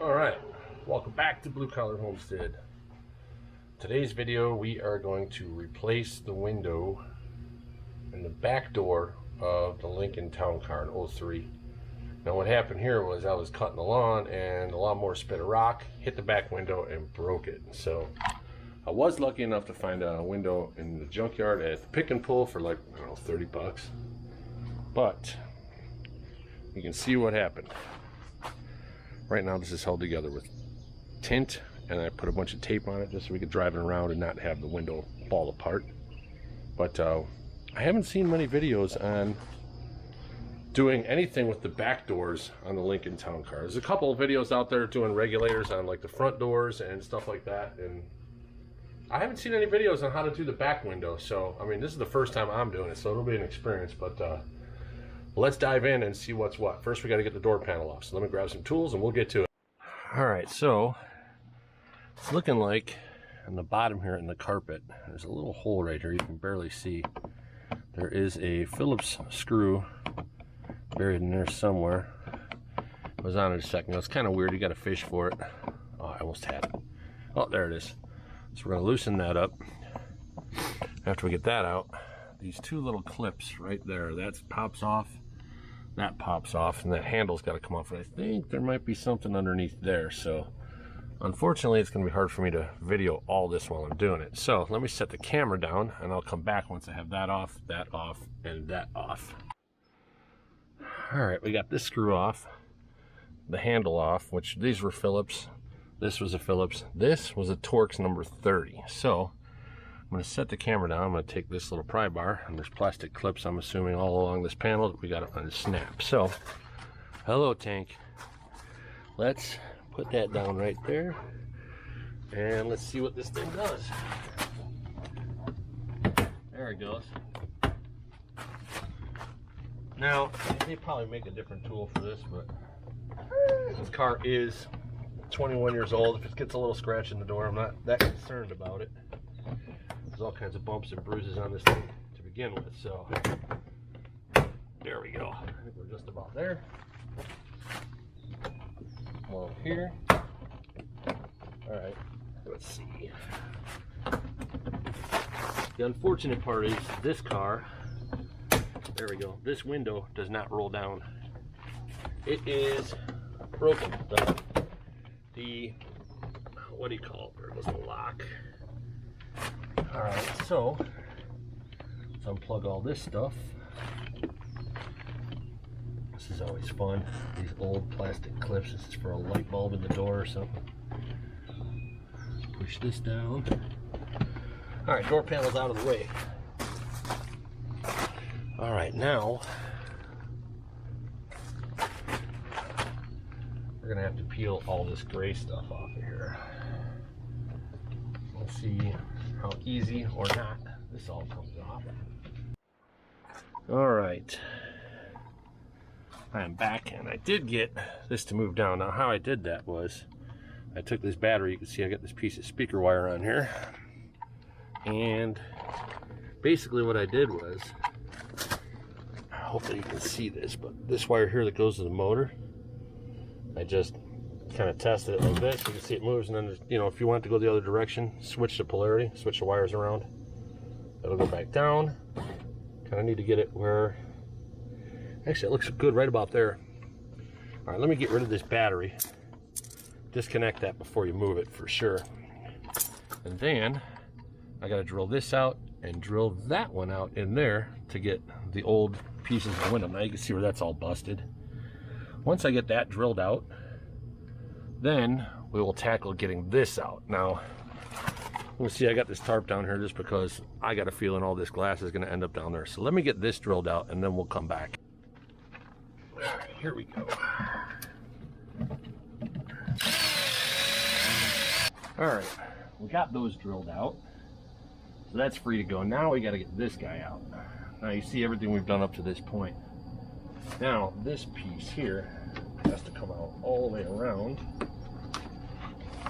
Alright, welcome back to Blue Collar Homestead. Today's video we are going to replace the window in the back door of the Lincoln Towncar in 03. Now what happened here was I was cutting the lawn and the lawnmower spit a rock, hit the back window and broke it. So I was lucky enough to find a window in the junkyard at the Pick and Pull for like, I don't know, 30 bucks. But you can see what happened. Right now this is held together with tint, and I put a bunch of tape on it just so we could drive it around and not have the window fall apart. But I haven't seen many videos on doing anything with the back doors on the Lincoln Towncar. There's a couple of videos out there doing regulators on like the front doors and stuff like that, and I haven't seen any videos on how to do the back window. So I mean, this is the first time I'm doing it, so it'll be an experience. But let's dive in and see what's what. First we got to get the door panel off, so let me grab some tools and we'll get to it. Alright, so it's looking like on the bottom here in the carpet there's a little hole right here you can barely see. There is a Phillips screw buried in there somewhere. I was on it a second ago. It's kind of weird, you got to fish for it. Oh, I almost had it. Oh, there it is. So we're going to loosen that up. After we get that out, these two little clips right there, that pops off, that pops off, and that handle's got to come off. And I think there might be something underneath there. So unfortunately it's going to be hard for me to video all this while I'm doing it. So let me set the camera down and I'll come back once I have that off, and that off. Alright, we got this screw off, the handle off, which these were Phillips. This was a Phillips. This was a Torx number 30. So I'm going to set the camera down. I'm going to take this little pry bar, and there's plastic clips, I'm assuming, all along this panel that we got to unsnap. So, hello tank. Let's put that down right there, and let's see what this thing does. There it goes. Now, they probably make a different tool for this, but this car is 21 years old. If it gets a little scratch in the door, I'm not that concerned about it. There's all kinds of bumps and bruises on this thing to begin with, so there we go. I think we're just about there. Come on here. Alright, let's see. The unfortunate part is this car, there we go, this window does not roll down. It is broken. The what do you call it? There goes the lock. Alright, so let's unplug all this stuff. This is always fun. These old plastic clips. This is for a light bulb in the door or something. Push this down. Alright, door panel's out of the way. Alright, now we're going to have to peel all this gray stuff off of here. Let's see how easy or not this all comes off. Alright, I am back, and I did get this to move down. Now how I did that was I took this battery, you can see I got this piece of speaker wire on here, and basically what I did was, hopefully you can see this, but this wire here that goes to the motor, I just kind of tested it like this. You can see it moves, and then, you know, if you want it to go the other direction, switch the polarity, switch the wires around. It'll go back down. Kind of need to get it where, actually it looks good right about there. All right, let me get rid of this battery. Disconnect that before you move it for sure. And then I got to drill this out and drill that one out in there to get the old pieces of the window. Now you can see where that's all busted. Once I get that drilled out, then we will tackle getting this out. Now, we'll see, I got this tarp down here just because I got a feeling all this glass is going to end up down there. So let me get this drilled out and then we'll come back. All right, here we go. All right, we got those drilled out. So that's free to go. Now we got to get this guy out. Now you see everything we've done up to this point. Now this piece here has to come out all the way around.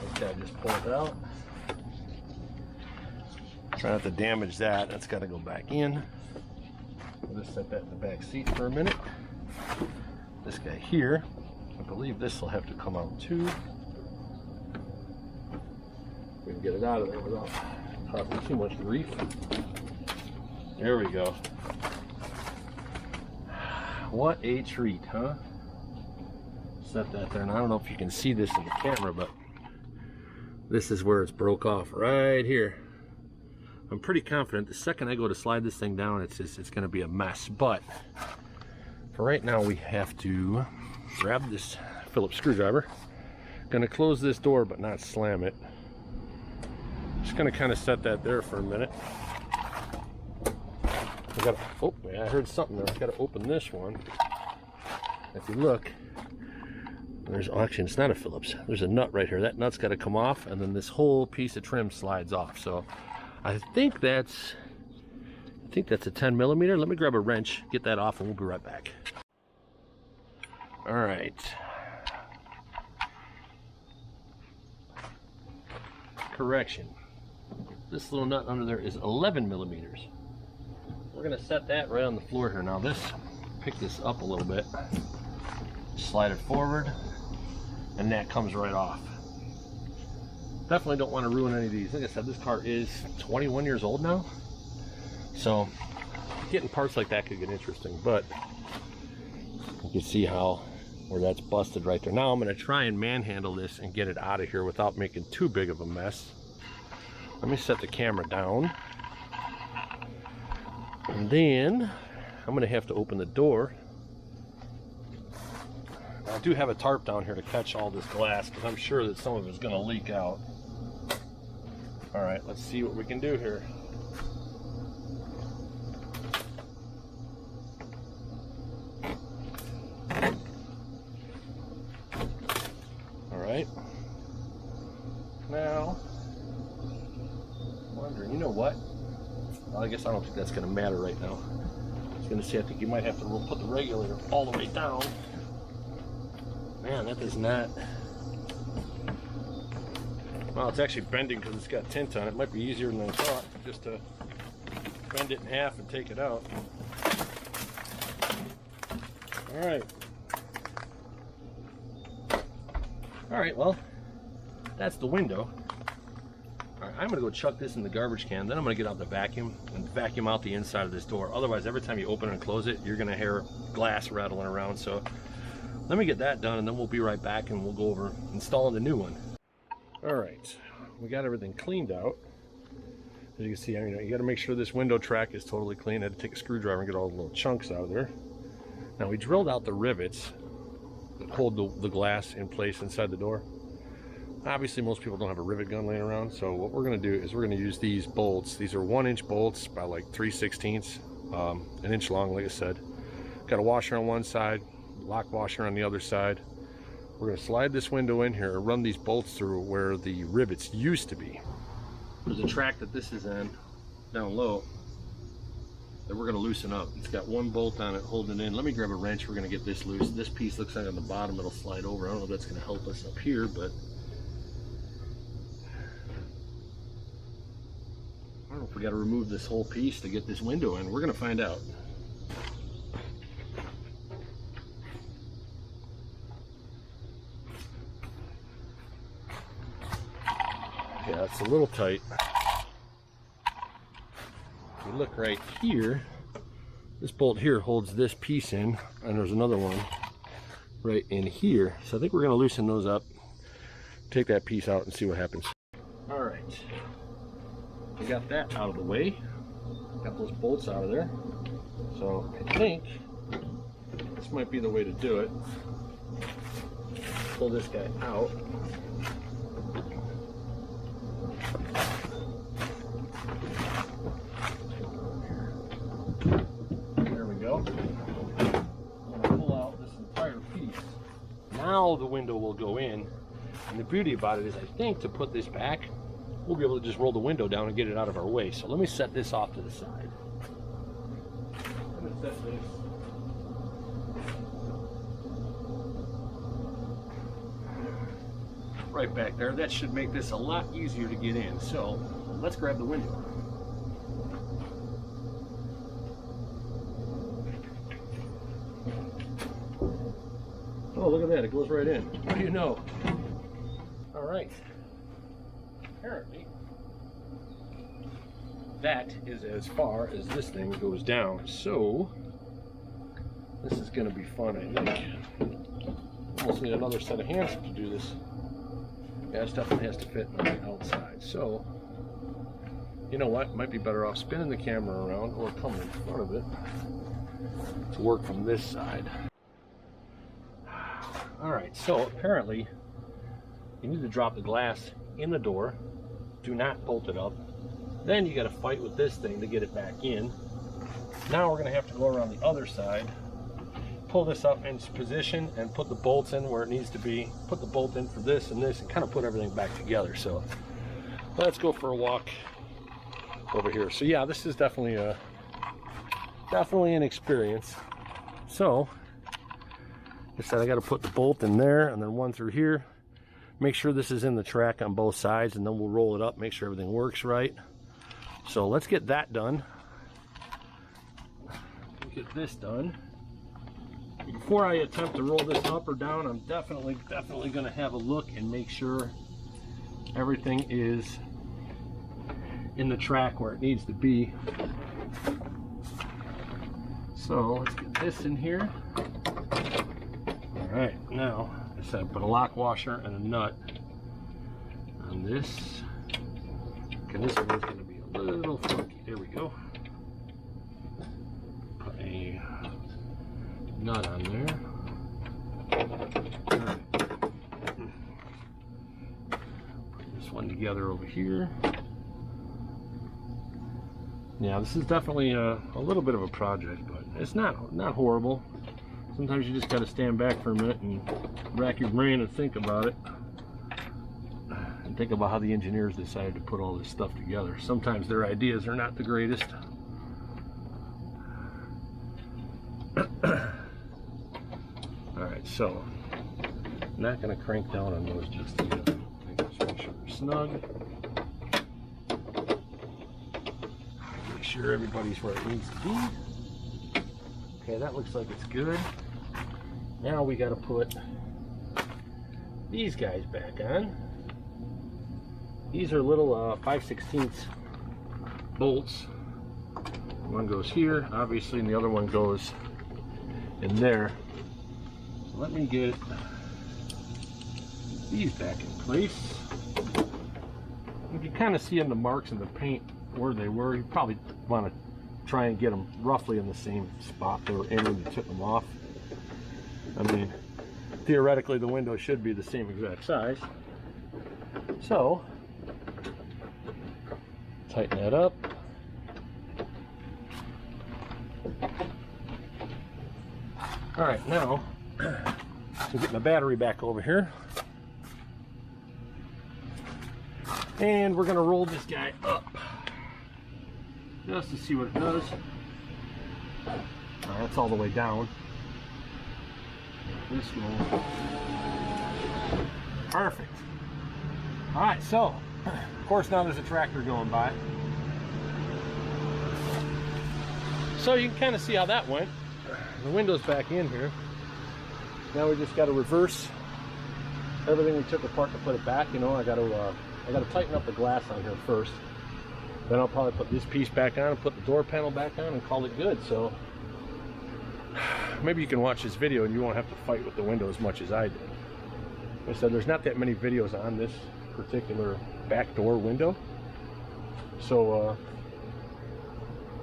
This guy just pulls out. Try not to damage that. That's got to go back in. We'll just set that in the back seat for a minute. This guy here, believe this will have to come out too. We can get it out of there without causing too much grief. There we go. What a treat, huh? Set that there, and I don't know if you can see this in the camera, but this is where it's broke off right here. I'm pretty confident the second I go to slide this thing down, it's going to be a mess. But for right now, we have to grab this Phillips screwdriver. Going to close this door, but not slam it. Just going to kind of set that there for a minute. Oh, I heard something there. I got to open this one. If you look, there's actually, it's not a Phillips. There's a nut right here. That nut's got to come off, and then this whole piece of trim slides off. So I think that's a 10 millimeter. Let me grab a wrench, get that off, and we'll be right back. All right. Correction. This little nut under there is 11 millimeters. We're gonna set that right on the floor here. Now pick this up a little bit, slide it forward, and that comes right off. Definitely don't want to ruin any of these. Like I said, this car is 21 years old now, so getting parts like that could get interesting, but you can see where that's busted right there. Now I'm going to try and manhandle this and get it out of here without making too big of a mess. Let me set the camera down, and then I'm going to have to open the door. I do have a tarp down here to catch all this glass because I'm sure that some of it's going to leak out. All right, let's see what we can do here. All right. Now, I'm wondering, you know what? Well, I guess I don't think that's going to matter right now. I was going to say, I think you might have to put the regulator all the way down. Man, that does not. Well, it's actually bending because it's got tint on it. It might be easier than I thought just to bend it in half and take it out. All right. All right, well, that's the window. All right, I'm gonna go chuck this in the garbage can, then I'm gonna get out the vacuum and vacuum out the inside of this door. Otherwise, every time you open and close it, you're gonna hear glass rattling around. So let me get that done, and then we'll be right back and we'll go over installing the new one. All right, we got everything cleaned out. As you can see, you got to make sure this window track is totally clean. I had to take a screwdriver and get all the little chunks out of there. Now we drilled out the rivets that hold the glass in place inside the door. Obviously, most people don't have a rivet gun laying around, so what we're going to do is we're going to use these bolts. These are 1-inch bolts by like 3/16, an inch long, like I said. Got a washer on one side, lock washer on the other side. We're going to slide this window in here and run these bolts through where the rivets used to be. There's a track that this is in down low that we're going to loosen up. It's got one bolt on it holding it in. Let me grab a wrench. We're going to get this loose. This piece looks like on the bottom it'll slide over. I don't know if that's going to help us up here, but I don't know if we got to remove this whole piece to get this window in. We're going to find out. Yeah, it's a little tight. If you look right here, this bolt here holds this piece in, and there's another one right in here. So I think we're going to loosen those up, take that piece out, and see what happens. All right, we got that out of the way. Got those bolts out of there. So I think this might be the way to do it. Pull this guy out. There we go. I'm going to pull out this entire piece. Now the window will go in, and the beauty about it is, I think, to put this back, we'll be able to just roll the window down and get it out of our way. So let me set this off to the side. I'm going to set this right back there. That should make this a lot easier to get in. So let's grab the window. Oh, look at that, it goes right in. What do you know? All right. Apparently, that is as far as this thing goes down. So, this is going to be fun, I think. Almost need another set of hands to do this. Yeah, this definitely has to fit on the outside. So, you know what? Might be better off spinning the camera around or coming in front of it to work from this side. Alright, so apparently you need to drop the glass in the door. Do not bolt it up. Then you got to fight with this thing to get it back in. Now we're going to have to go around the other side, pull this up into position and put the bolts in where it needs to be, put the bolt in for this and this, and kind of put everything back together. So let's go for a walk over here. So yeah, this is definitely an experience. So I said I got to put the bolt in there and then one through here. Make sure this is in the track on both sides, and then we'll roll it up, make sure everything works right. So let's get that done. Get this done. Before I attempt to roll this up or down, I'm definitely going to have a look and make sure everything is in the track where it needs to be. So let's get this in here. All right, now I said I put a lock washer and a nut on this. Okay, this one's going to be a little funky. There we go. Put a nut on there. All right. Put this one together over here. Yeah, this is definitely a little bit of a project, but it's not horrible. Sometimes you just got to stand back for a minute and rack your brain and think about it. And think about how the engineers decided to put all this stuff together. Sometimes their ideas are not the greatest. Alright, so I'm not going to crank down on those just yet. Just make sure they're snug. Make sure everybody's where it needs to be. Okay, that looks like it's good. Now we got to put these guys back on. These are little 5/16 bolts. One goes here, obviously, and the other one goes in there. So let me get these back in place. You can kind of see in the marks in the paint where they were. You probably want to try and get them roughly in the same spot they were in when you took them off. I mean, theoretically the window should be the same exact size. So, tighten that up. Alright, now, I'll get my battery back over here. And we're going to roll this guy up, just to see what it does. Alright, that's all the way down. This one. Perfect. Alright, so, of course now there's a tractor going by. So you can kind of see how that went. The window's back in here. Now we just got to reverse everything we took apart to put it back. You know, I got to tighten up the glass on here first. Then I'll probably put this piece back on and put the door panel back on and call it good. So maybe you can watch this video and you won't have to fight with the window as much as I did. Like I said, there's not that many videos on this particular back door window. So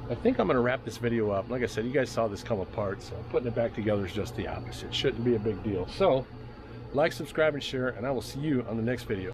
I think I'm going to wrap this video up. Like I said, you guys saw this come apart, so putting it back together is just the opposite. Shouldn't be a big deal. So like, subscribe, and share, and I will see you on the next video.